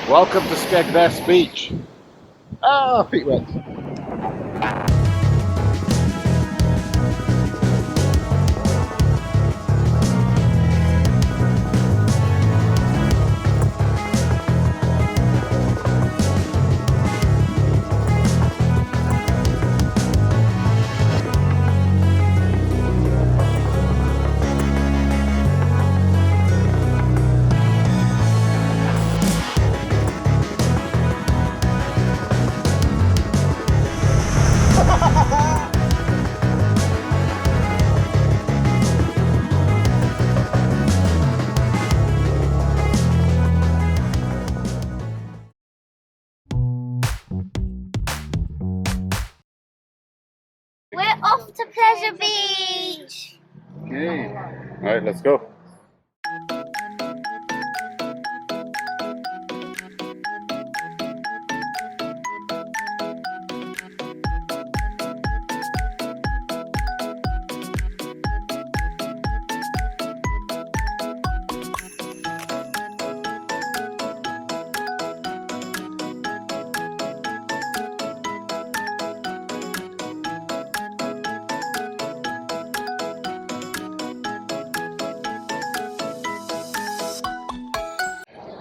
Welcome to Skegness Beach. Ah, feet wet. We're off to Pleasure Beach! Okay. All right, let's go.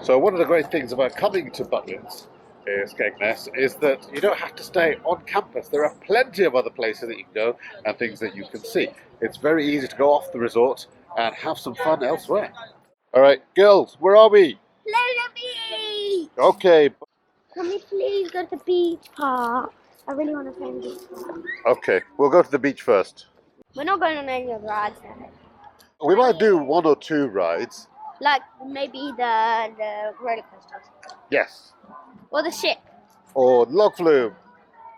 So one of the great things about coming to Butlins, Skegness, is that you don't have to stay on campus. There are plenty of other places that you can go and things that you can see. It's very easy to go off the resort and have some fun elsewhere. All right, girls, where are we? Pleasure Beach! Okay, Can we please go to the beach park? I really want to play in the beach park. okay, we'll go to the beach first. We're not going on any of the rides then. We might do one or two rides. Like maybe the roller coasters. Yes. Or the ship. Or log flume.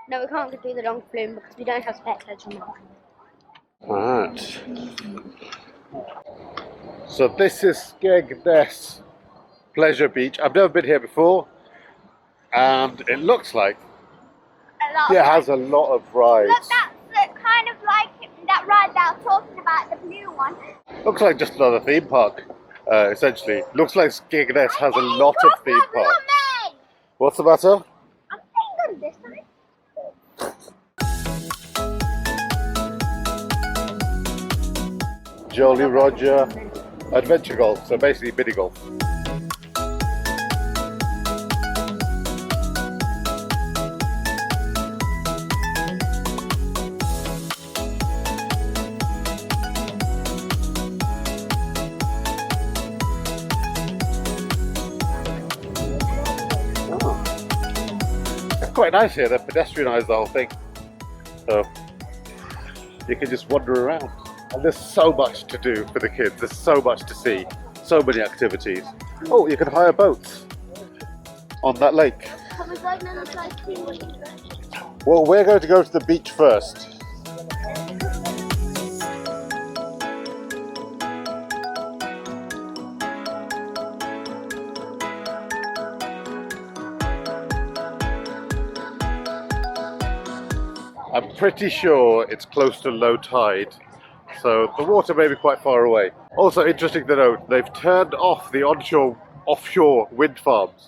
No, we can't do the long flume because we don't have spare clothes on that. Right. So this is Skegness Pleasure Beach. I've never been here before, and it looks like it has a lot of rides. Look, that's kind of like that ride that I was talking about, the blue one. Looks like just another theme park, essentially. Looks like Skegness has a lot of theme parks. What's the matter? I'm saying this time. Jolly Roger Adventure Golf, so basically mini golf. It's quite nice here, they've pedestrianised the whole thing. So you can just wander around. And there's so much to do for the kids, there's so much to see, so many activities. Oh, you can hire boats on that lake. Can we go on the side too? Well, we're going to go to the beach first. I'm pretty sure it's close to low tide, so the water may be quite far away. Also interesting to note, they've turned off the offshore wind farms.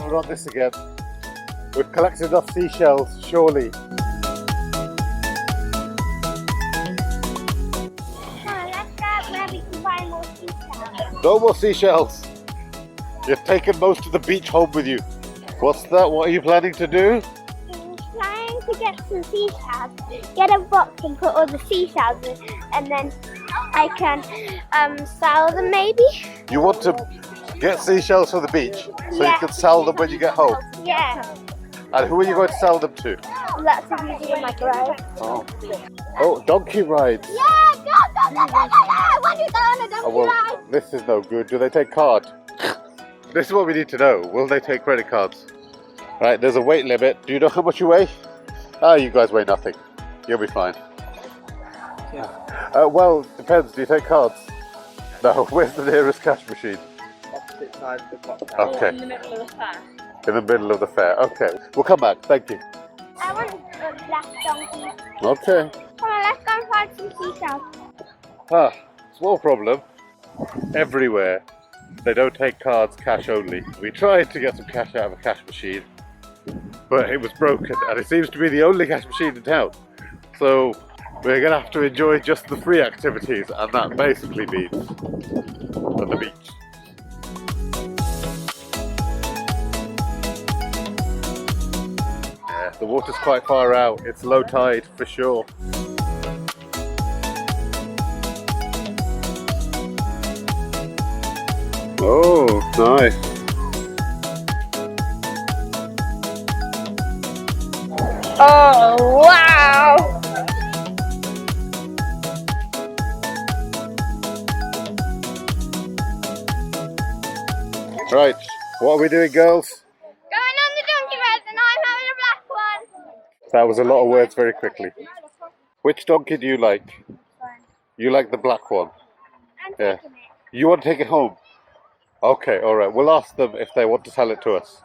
We're on this again. We've collected enough seashells, surely. Let's go where we can find more seashells. No more seashells. You've taken most of the beach home with you. What's that? What are you planning to do? I'm trying to get some seashells, get a box and put all the seashells in, and then I can sell them maybe. You want to get seashells for the beach so Yeah. you can sell them when you get home. Yeah, And who are you going to sell them to? lots of people in my grove. Oh, donkey rides. Yeah, go! When you go on a donkey Oh, well, ride. this is no good. Do they take card? This is what we need to know. Will they take credit cards? Right, there's a weight limit. Do you know how much you weigh? Ah, you guys weigh nothing. You'll be fine. Well, depends. Do you take cards? No. Where's the nearest cash machine? Opposite side of the cocktail. Okay. In the middle of the fair. In the middle of the fair. Okay. We'll come back. Thank you. I want a black donkey. Okay. Come on, let's go and find some seashells. house. Small problem. Everywhere, they don't take cards, cash only. We tried to get some cash out of a cash machine, but it was broken, and it seems to be the only cash machine in town. So we're gonna have to enjoy just the free activities, and that basically means at the beach. Yeah, the water's quite far out. It's low tide for sure. Oh, nice. Oh, wow! Right, what are we doing, girls? Going on the donkey rides and I'm having a black one. That was a lot of words very quickly. Which donkey do you like? You like the black one? I'm Yeah. taking it. You want to take it home? Okay, alright. We'll ask them if they want to sell it to us.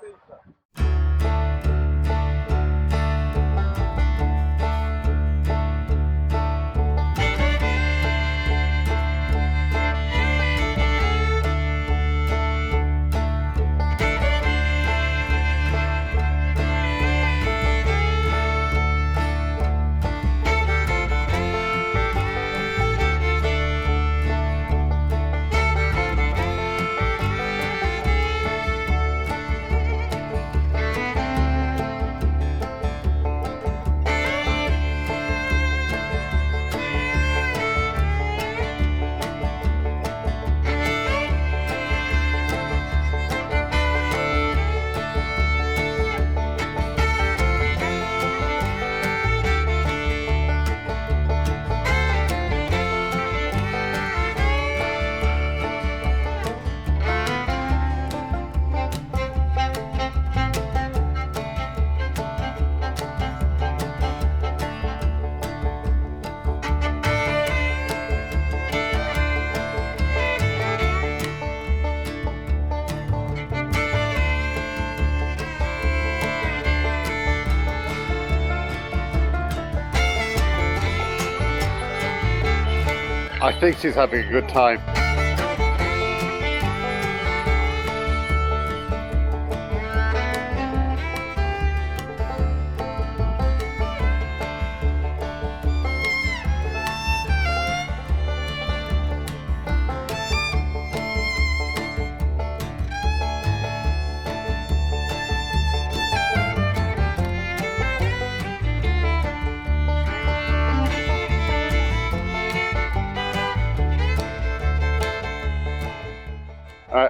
I think she's having a good time.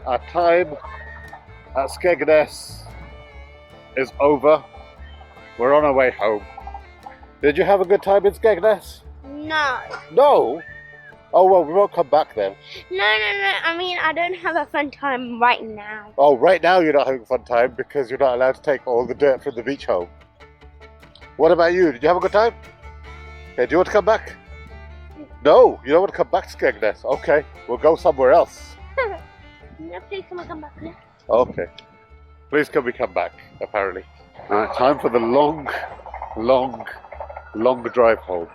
Our time at Skegness is over. We're on our way home. Did you have a good time in Skegness? No. No? Oh, well, we won't come back then. No. I mean, I don't have a fun time right now. Oh, right now you're not having a fun time because you're not allowed to take all the dirt from the beach home. What about you? Did you have a good time? Okay, do you want to come back? No, you don't want to come back to Skegness. Okay, we'll go somewhere else. No, please come and come back. Okay. Please can we come back, apparently. Alright, time for the long drive home.